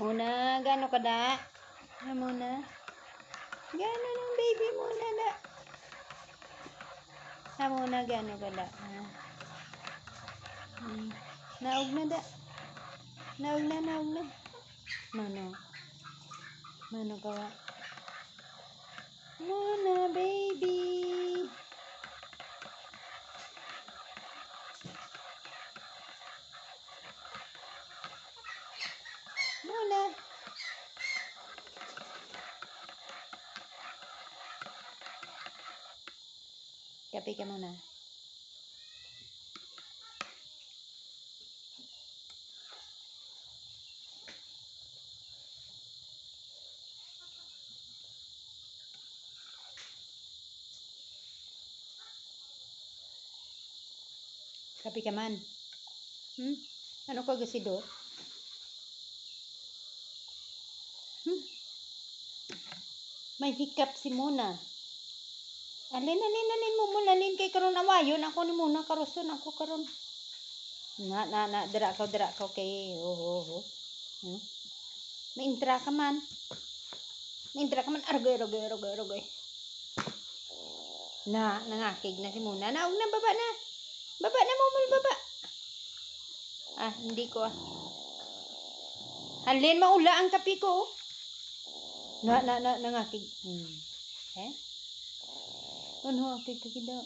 Muna, gano ka da? Muna. Gano ng baby muna da? Muna, gano ka da? Naog na da. Naog na. Mano ka wa? Muna, baby. Muna. Kape ka muna. Kape ka man. Ano ka gasido? May hikap si Muna. Alin mo muna lin kay karon awayon ako ni Muna karuson ako karon. Na dira ka kay Maindra ka man. Argoy. Nangakig na si Muna. Naog na baba na. Baba na mumul baba. Hindi ko Halin maula ang kape ko. Nangakig. Ano akig kagida?